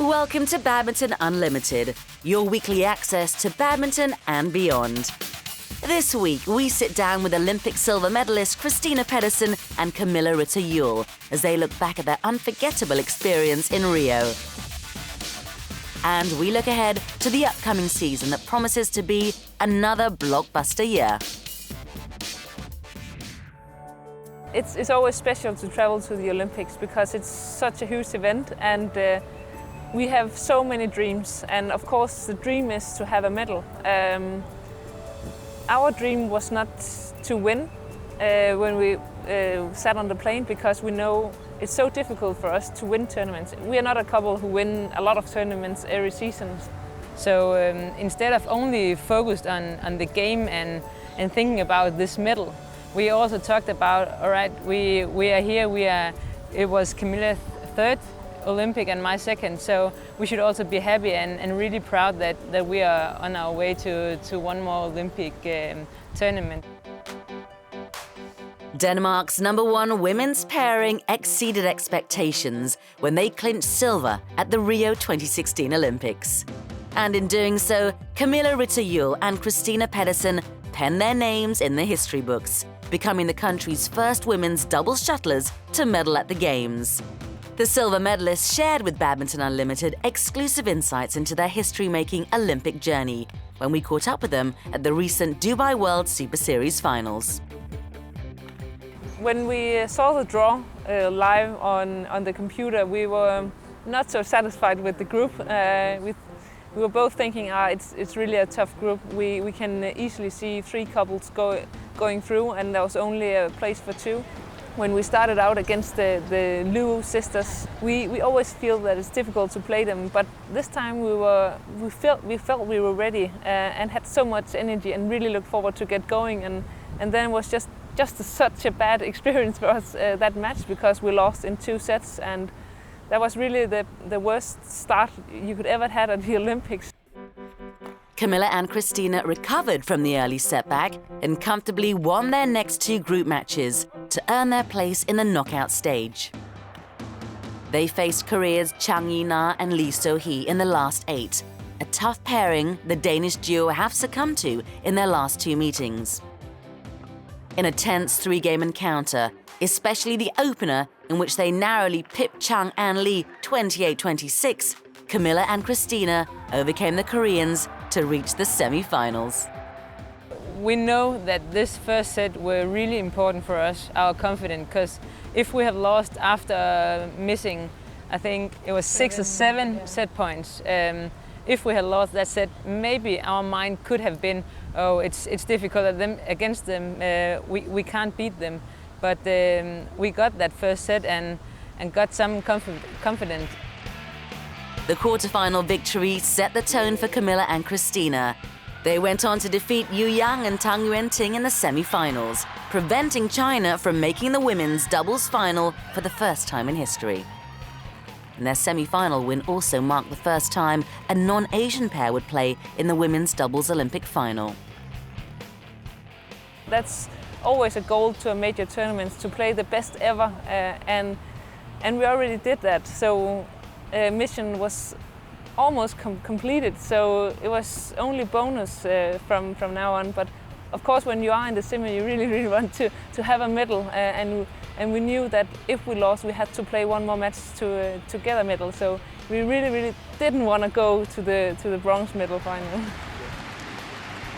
Welcome to Badminton Unlimited, your weekly access to badminton and beyond. This week, we sit down with Olympic silver medalist Christinna Pedersen and Kamilla Juhl as they look back at their unforgettable experience in Rio. And we look ahead to the upcoming season that promises to be another blockbuster year. It's always special to travel to the Olympics because it's such a huge event, and we have so many dreams, and of course the dream is to have a medal. Our dream was not to win when we sat on the plane, because we know it's so difficult for us to win tournaments. We are not a couple who win a lot of tournaments every season. So instead of only focused on the game and thinking about this medal, we also talked about, all right, we are here, it was Kamilla's third Olympic and my second, so we should also be happy and really proud that we are on our way to one more Olympic tournament. Denmark's #1 women's pairing exceeded expectations when they clinched silver at the Rio 2016 Olympics. And in doing so, Kamilla Juhl and Christinna Pedersen penned their names in the history books, becoming the country's first women's doubles shuttlers to medal at the Games. The silver medalists shared with Badminton Unlimited exclusive insights into their history-making Olympic journey when we caught up with them at the recent Dubai World Superseries finals. When we saw the draw live on the computer, we were not so satisfied with the group. We were both thinking, it's really a tough group. We can easily see 3 couples going through, and there was only a place for 2. When we started out against the Liu sisters, we always feel that it's difficult to play them, but this time we felt we were ready and had so much energy and really looked forward to get going, and then it was just such a bad experience for us, that match, because we lost in 2 sets, and that was really the worst start you could ever had at the Olympics. Kamilla and Christinna recovered from the early setback and comfortably won their next 2 group matches to earn their place in the knockout stage. They faced Korea's Chong Wei and Lee So-hee in the last 8, a tough pairing the Danish duo have succumbed to in their last 2 meetings. In a tense 3-game encounter, especially the opener in which they narrowly pipped Chang and Lee 28-26, Kamilla and Christinna overcame the Koreans to reach the semi-finals. We know that this first set were really important for us, our confidence, because if we have lost after missing, I think it was 6 or 7 set points, if we had lost that set, maybe our mind could have been, oh, it's difficult against them, we can't beat them. But we got that first set and got some confidence. The quarterfinal victory set the tone for Kamilla and Christinna. They went on to defeat Yu Yang and Tang Yuanting in the semi-finals, preventing China from making the women's doubles final for the first time in history. And their semi-final win also marked the first time a non-Asian pair would play in the women's doubles Olympic final. That's always a goal to a major tournament, to play the best ever, and we already did that. So mission was almost completed. So it was only bonus from now on. But of course, when you are in the semi, you really want to have a medal, and we knew that if we lost, we had to play 1 more match to get a medal. So we really didn't want to go to the bronze medal final.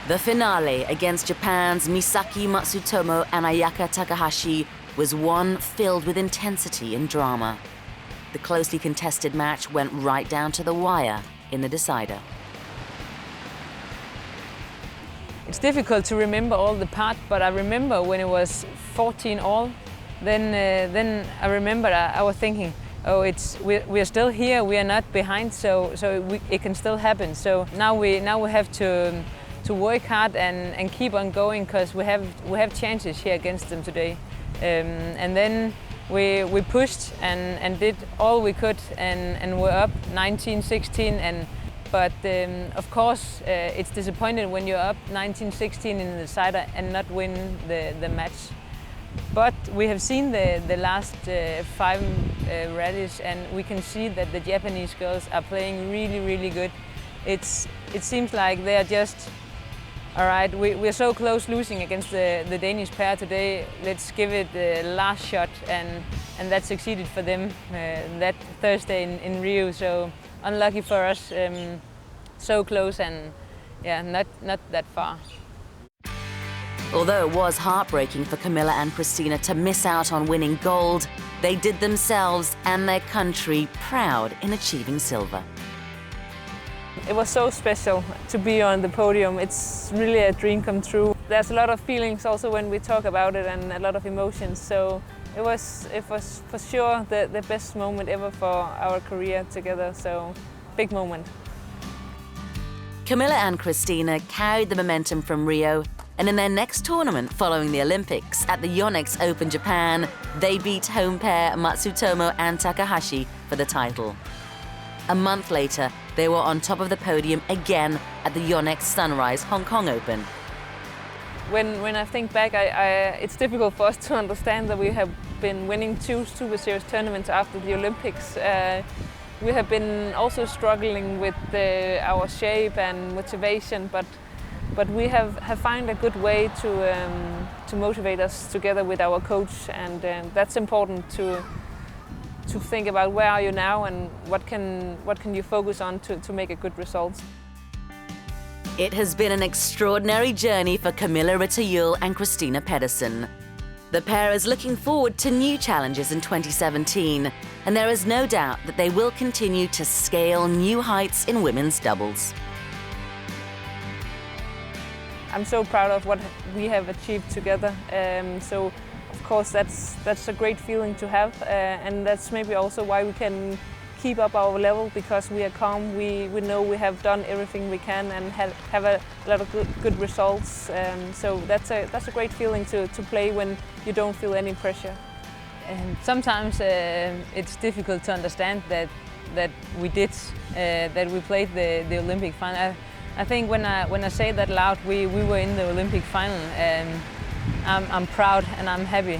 The finale against Japan's Misaki Matsutomo and Ayaka Takahashi was one filled with intensity and drama. The closely contested match went right down to the wire in the decider. It's difficult to remember all the parts, but I remember when it was 14 all, then I remember I was thinking, oh, we're still here, we are not behind, so it can still happen. So now we have to work hard and keep on going, because we have chances here against them today. And then we pushed and did all we could, and we're up 19-16. But of course, it's disappointing when you're up 19-16 in the decider and not win the match. But we have seen the last rallies, and we can see that the Japanese girls are playing really, really good. It seems like they are just, all right, we're so close losing against the Danish pair today, let's give it the last shot, and that succeeded for them that Thursday in Rio. So unlucky for us, so close and yeah, not that far. Although it was heartbreaking for Kamilla and Christinna to miss out on winning gold, they did themselves and their country proud in achieving silver. It was so special to be on the podium. It's really a dream come true. There's a lot of feelings also when we talk about it, and a lot of emotions. So it was for sure the best moment ever for our career together. So big moment. Kamilla and Christinna carried the momentum from Rio, and in their next tournament following the Olympics at the Yonex Open Japan, they beat home pair Matsutomo and Takahashi for the title. A month later, they were on top of the podium again at the Yonex Sunrise Hong Kong Open. When I think back, it's difficult for us to understand that we have been winning 2 Super Series tournaments after the Olympics. We have been also struggling with our shape and motivation, but we have found a good way to motivate us together with our coach, and that's important to think about where are you now and what can you focus on to make a good result. It has been an extraordinary journey for Kamilla Rytter and Christinna Pedersen. The pair is looking forward to new challenges in 2017, and there is no doubt that they will continue to scale new heights in women's doubles. I'm so proud of what we have achieved together. So of course that's a great feeling to have, and that's maybe also why we can keep up our level, because we are calm. We know we have done everything we can and have a lot of good results. So that's a great feeling to play when you don't feel any pressure. And sometimes it's difficult to understand that we played the Olympic final. I think when I say that loud, we were in the Olympic final. I'm proud and I'm happy.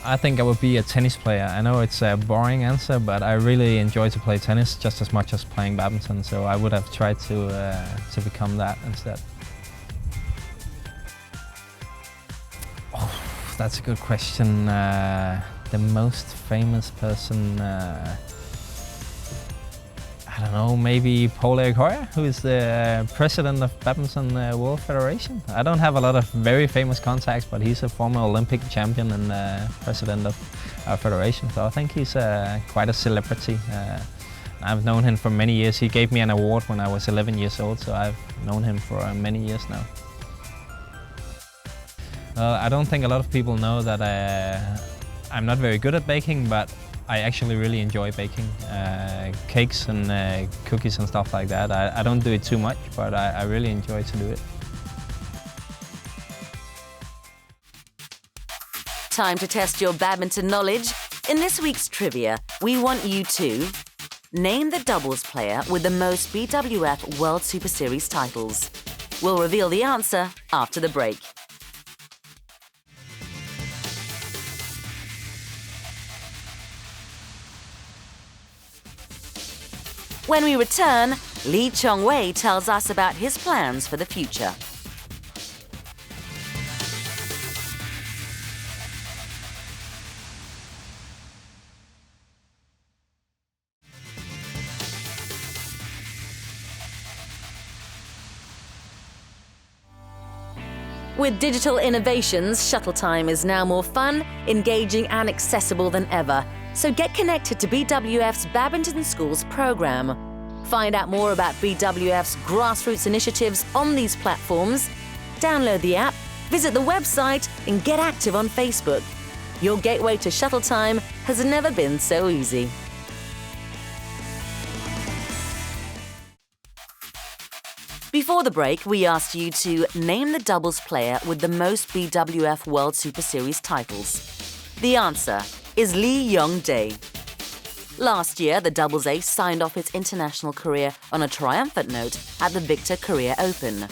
I think I would be a tennis player. I know it's a boring answer, but I really enjoy to play tennis just as much as playing badminton, so I would have tried to become that instead. Oh, that's a good question. The most famous person, I don't know, maybe Paul-Erik Høyer, who is the president of Badminton World Federation. I don't have a lot of very famous contacts, but he's a former Olympic champion and president of our federation, so I think he's quite a celebrity. I've known him for many years. He gave me an award when I was 11 years old, so I've known him for many years now. I don't think a lot of people know that I'm not very good at baking, but I actually really enjoy baking cakes and cookies and stuff like that. I don't do it too much, but I really enjoy to do it. Time to test your badminton knowledge. In this week's trivia, we want you to name the doubles player with the most BWF World Superseries titles. We'll reveal the answer after the break. When we return, Chong Wei tells us about his plans for the future. With digital innovations, shuttle time is now more fun, engaging and accessible than ever. So get connected to BWF's Badminton Schools program. Find out more about BWF's grassroots initiatives on these platforms. Download the app, visit the website, and get active on Facebook. Your gateway to shuttle time has never been so easy. Before the break, we asked you to name the doubles player with the most BWF World Superseries titles. The answer is Lee Yong-dae. Last year, the doubles ace signed off its international career on a triumphant note at the Victor Korea Open.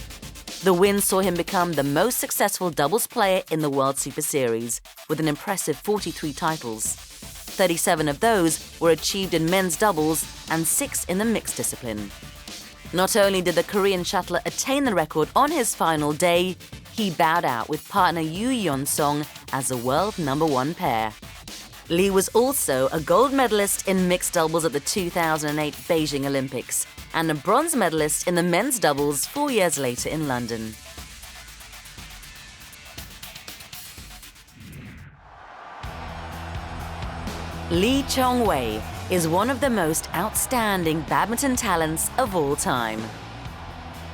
The win saw him become the most successful doubles player in the World Superseries, with an impressive 43 titles. 37 of those were achieved in men's doubles and 6 in the mixed discipline. Not only did the Korean shuttler attain the record on his final day, he bowed out with partner Yoo Yeon-song as the world #1 pair. Lee was also a gold medalist in mixed doubles at the 2008 Beijing Olympics and a bronze medalist in the men's doubles 4 years later in London. Lee Chong Wei is one of the most outstanding badminton talents of all time.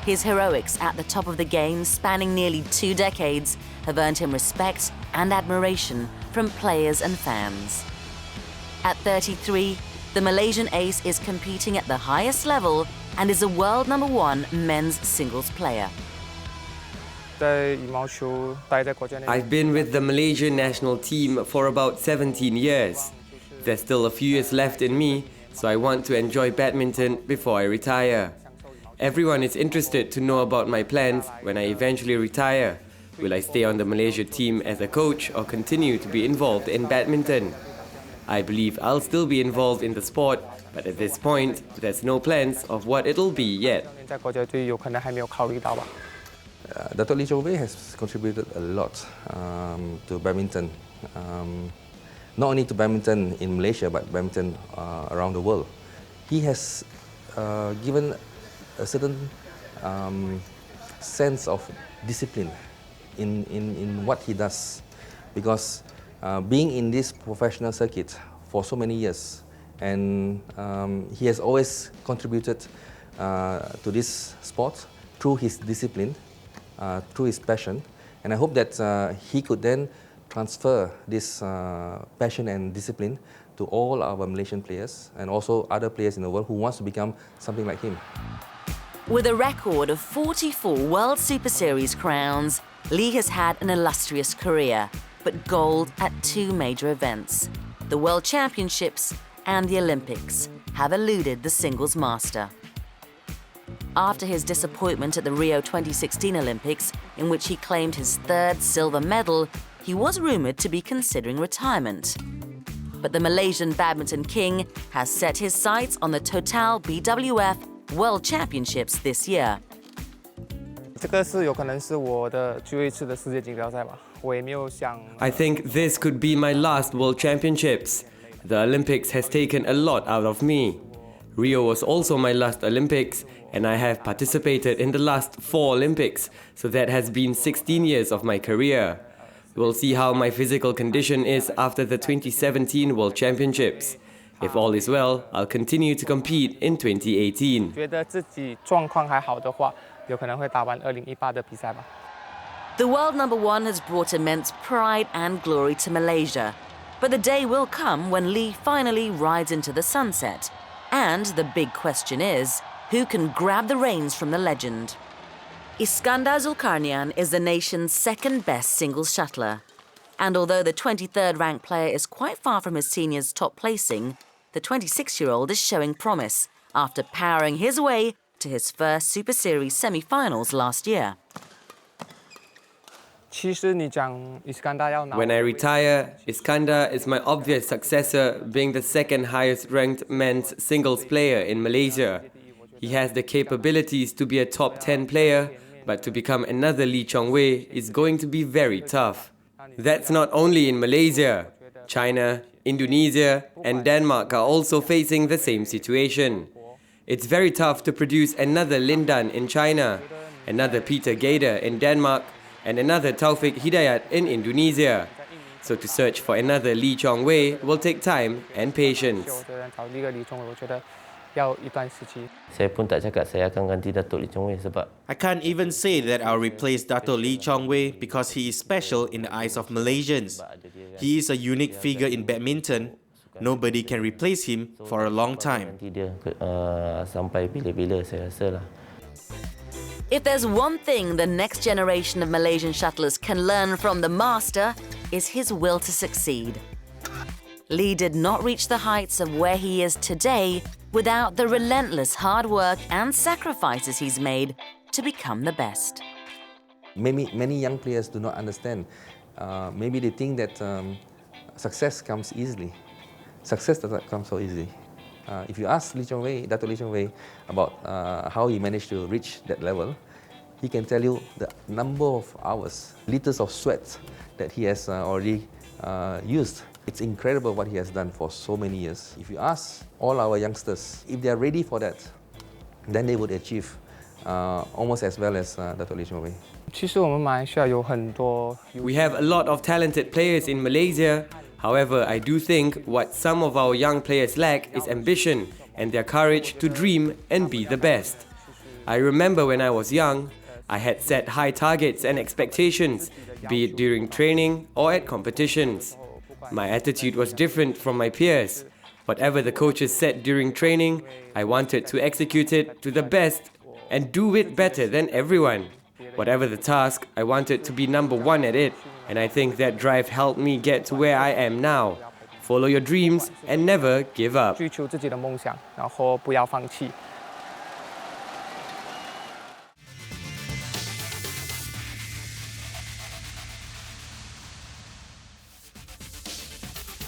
His heroics at the top of the game, spanning nearly 2 decades, have earned him respect and admiration from players and fans. At 33, the Malaysian ace is competing at the highest level and is a world #1 men's singles player. I've been with the Malaysian national team for about 17 years. There's still a few years left in me, so I want to enjoy badminton before I retire. Everyone is interested to know about my plans when I eventually retire. Will I stay on the Malaysia team as a coach or continue to be involved in badminton? I believe I'll still be involved in the sport, but at this point, there's no plans of what it'll be yet. Dr. Lee Chong Wei has contributed a lot to badminton. Not only to badminton in Malaysia, but badminton around the world. He has given a certain sense of discipline in what he does, because being in this professional circuit for so many years, and he has always contributed to this sport through his discipline, through his passion, and I hope that he could then transfer this passion and discipline to all our Malaysian players and also other players in the world who wants to become something like him. With a record of 44 World Superseries crowns, Lee has had an illustrious career, but gold at 2 major events. The World Championships and the Olympics have eluded the singles master. After his disappointment at the Rio 2016 Olympics, in which he claimed his 3rd silver medal, he was rumoured to be considering retirement. But the Malaysian badminton king has set his sights on the Total BWF World Championships this year. I think this could be my last World Championships. The Olympics has taken a lot out of me. Rio was also my last Olympics, and I have participated in the last 4 Olympics, so that has been 16 years of my career. We'll see how my physical condition is after the 2017 World Championships. If all is well, I'll continue to compete in 2018. The world #1 has brought immense pride and glory to Malaysia. But the day will come when Lee finally rides into the sunset. And the big question is, who can grab the reins from the legend? Iskandar Zulkarnain is the nation's 2nd best singles shuttler. And although the 23rd ranked player is quite far from his senior's top placing, the 26-year-old is showing promise after powering his way to his first Super Series semi-finals last year. When I retire, Iskandar is my obvious successor, being the 2nd highest ranked men's singles player in Malaysia. He has the capabilities to be a top 10 player, but to become another Lee Chong Wei is going to be very tough. That's not only in Malaysia. China, Indonesia and Denmark are also facing the same situation. It's very tough to produce another Lin Dan in China, another Peter Gader in Denmark, and another Taufik Hidayat in Indonesia. So to search for another Lee Chong Wei will take time and patience. I can't even say that I'll replace Dato' Lee Chong Wei because he is special in the eyes of Malaysians. He is a unique figure in badminton. Nobody can replace him for a long time. If there's one thing the next generation of Malaysian shuttlers can learn from the master, is his will to succeed. Lee did not reach the heights of where he is today without the relentless hard work and sacrifices he's made to become the best. Many young players do not understand. Maybe they think that success comes easily. Success does not come so easy. If you ask Dr. Lee Chong Wei about how he managed to reach that level, he can tell you the number of hours, liters of sweat that he has already used. It's incredible what he has done for so many years. If you ask all our youngsters, if they are ready for that, then they would achieve almost as well as Dr. Lee Chong Wei. We have a lot of talented players in Malaysia. However, I do think what some of our young players lack is ambition and their courage to dream and be the best. I remember when I was young, I had set high targets and expectations, be it during training or at competitions. My attitude was different from my peers. Whatever the coaches said during training, I wanted to execute it to the best and do it better than everyone. Whatever the task, I wanted to be number one at it, and I think that drive helped me get to where I am now. Follow your dreams and never give up.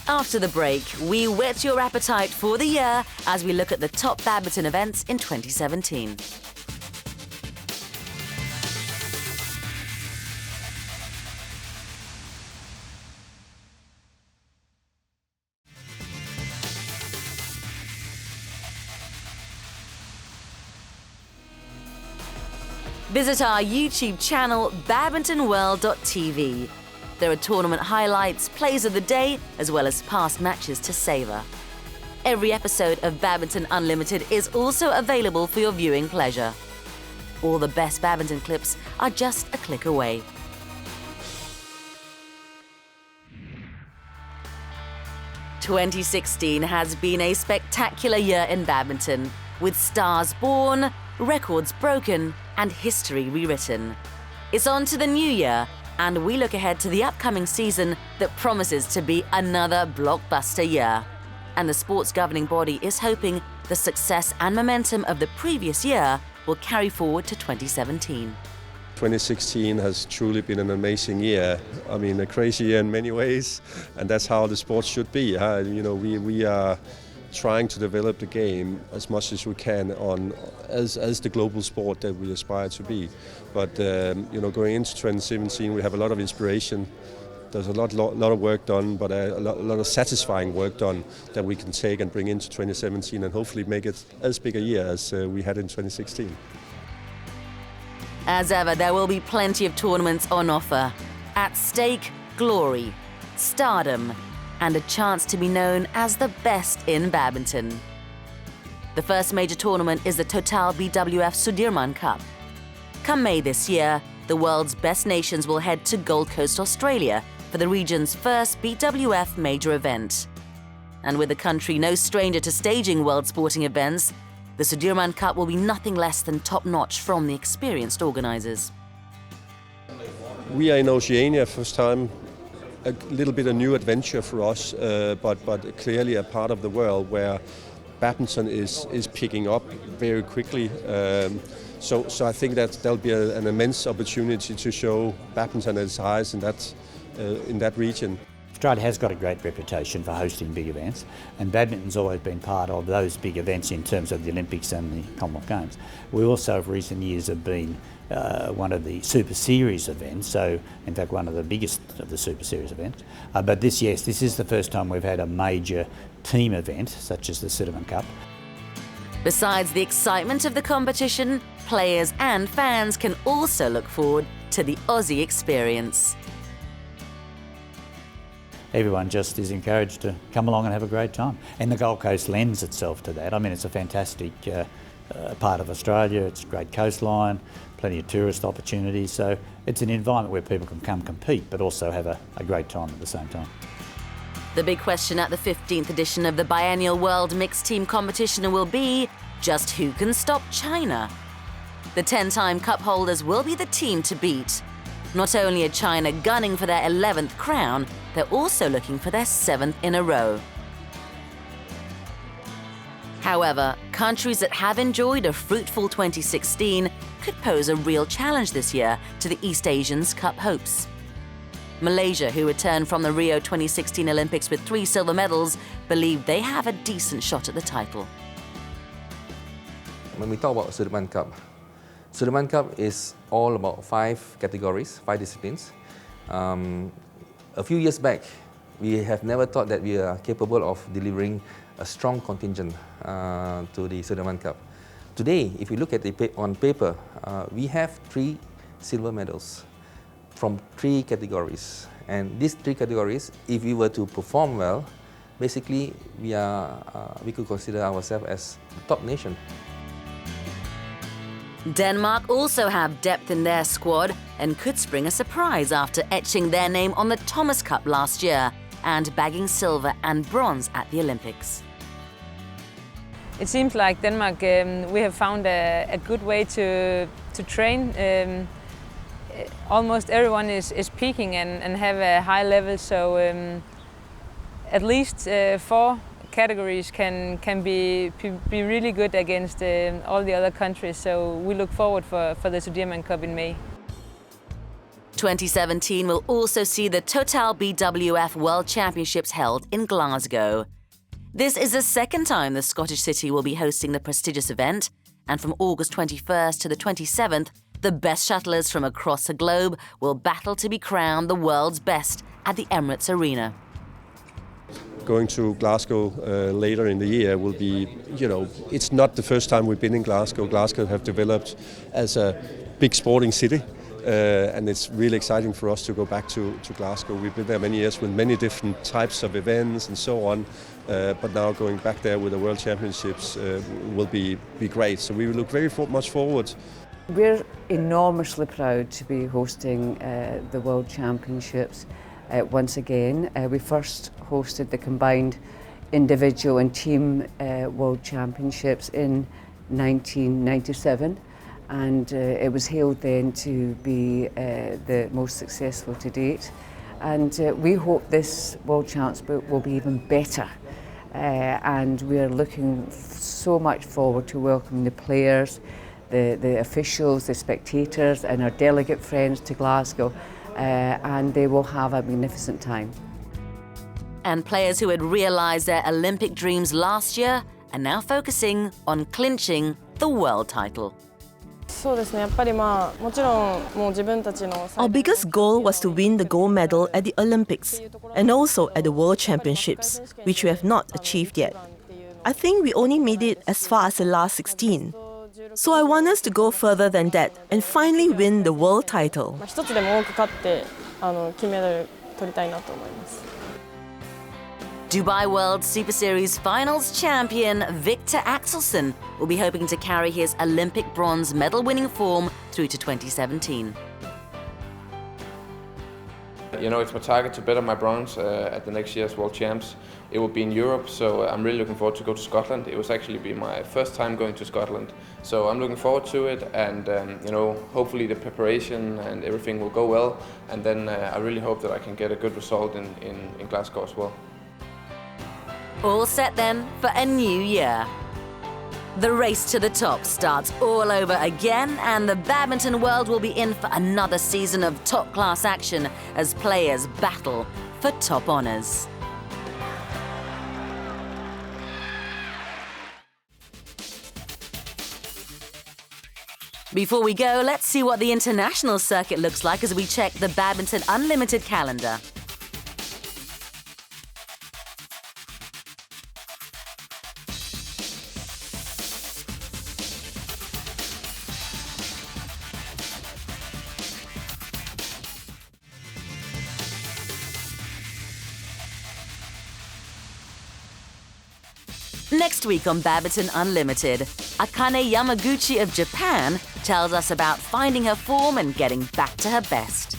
After the break, we whet your appetite for the year as we look at the top badminton events in 2017. Visit our YouTube channel, badmintonworld.tv. There are tournament highlights, plays of the day, as well as past matches to savour. Every episode of Badminton Unlimited is also available for your viewing pleasure. All the best badminton clips are just a click away. "2016 has been a spectacular year in badminton, with stars born, records broken, and history rewritten. It's on to the new year, and we look ahead to the upcoming season that promises to be another blockbuster year. And the sport's governing body is hoping the success and momentum of the previous year will carry forward to 2017. 2016 has truly been an amazing year. I mean, a crazy year in many ways, and that's how the sport should be. We are trying to develop the game as much as we can as the global sport that we aspire to be. But going into 2017, we have a lot of inspiration. There's a lot of work done, but a lot of satisfying work done that we can take and bring into 2017 and hopefully make it as big a year as we had in 2016. As ever, there will be plenty of tournaments on offer. At stake, glory, stardom, and a chance to be known as the best in badminton. The first major tournament is the Total BWF Sudirman Cup. Come May this year, the world's best nations will head to Gold Coast, Australia for the region's first BWF major event. And with the country no stranger to staging world sporting events, the Sudirman Cup will be nothing less than top-notch from the experienced organisers. We are in Oceania first time. A little bit a new adventure for us, but clearly a part of the world where badminton is picking up very quickly. So I think that there'll be an immense opportunity to show badminton at its highest in that region. Australia has got a great reputation for hosting big events, and badminton's always been part of those big events in terms of the Olympics and the Commonwealth Games. We also, of recent years, have been one of the Super Series events, so in fact one of the biggest of the Super Series events. But this is the first time we've had a major team event, such as the Sudirman Cup. Besides the excitement of the competition, players and fans can also look forward to the Aussie experience. Everyone just is encouraged to come along and have a great time. And the Gold Coast lends itself to that. I mean, it's a fantastic part of Australia. It's a great coastline, plenty of tourist opportunities. So it's an environment where people can come compete, but also have a great time at the same time. The big question at the 15th edition of the biennial World Mixed Team Competition will be, just who can stop China? The 10-time cup holders will be the team to beat. Not only are China gunning for their 11th crown, they're also looking for their 7th in a row. However, countries that have enjoyed a fruitful 2016 could pose a real challenge this year to the East Asians' Cup hopes. Malaysia, who returned from the Rio 2016 Olympics with 3 silver medals, believe they have a decent shot at the title. When we talk about Sudirman Cup is all about 5 categories, 5 disciplines. A few years back, we have never thought that we are capable of delivering a strong contingent to the Sudirman Cup. Today, if you look at it on paper, we have 3 silver medals from 3 categories. And these 3 categories, if we were to perform well, basically we could consider ourselves as the top nation. Denmark also have depth in their squad and could spring a surprise after etching their name on the Thomas Cup last year and bagging silver and bronze at the Olympics. It seems like Denmark, we have found a good way to train. Almost everyone is peaking and have a high level, so at least 4 categories can be really good against all the other countries. So we look forward for the Sudirman Cup in May. 2017 will also see the Total BWF World Championships held in Glasgow. This is the second time the Scottish city will be hosting the prestigious event, and from August 21st to the 27th, the best shuttlers from across the globe will battle to be crowned the world's best at the Emirates Arena. Going to Glasgow later in the year will be, it's not the first time we've been in Glasgow. Glasgow have developed as a big sporting city. And it's really exciting for us to go back to Glasgow. We've been there many years with many different types of events and so on, but now going back there with the World Championships will be great. So we look very much forward. We're enormously proud to be hosting the World Championships once again. We first hosted the combined individual and team World Championships in 1997. And it was hailed then to be the most successful to date. And we hope this World Champs will be even better. And we're looking so much forward to welcoming the players, the officials, the spectators, and our delegate friends to Glasgow. And they will have a magnificent time. And players who had realised their Olympic dreams last year are now focusing on clinching the world title. Our biggest goal was to win the gold medal at the Olympics and also at the World Championships, which we have not achieved yet. I think we only made it as far as the last 16. So I want us to go further than that and finally win the world title. Dubai World Superseries Finals champion Victor Axelsson will be hoping to carry his Olympic bronze medal-winning form through to 2017. It's my target to better my bronze at the next year's World Champs. It will be in Europe, so I'm really looking forward to go to Scotland. It was actually be my first time going to Scotland, so I'm looking forward to it. And hopefully the preparation and everything will go well. And then I really hope that I can get a good result in Glasgow as well. All set then for a new year. The race to the top starts all over again, and the badminton world will be in for another season of top-class action as players battle for top honours. Before we go, let's see what the international circuit looks like as we check the Badminton Unlimited calendar. Next week on Badminton Unlimited, Akane Yamaguchi of Japan tells us about finding her form and getting back to her best.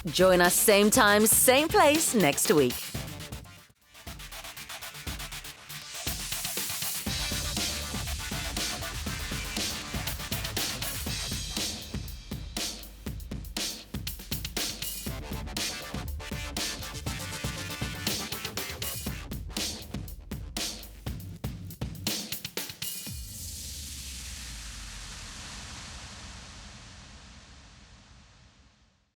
Join us same time, same place next week.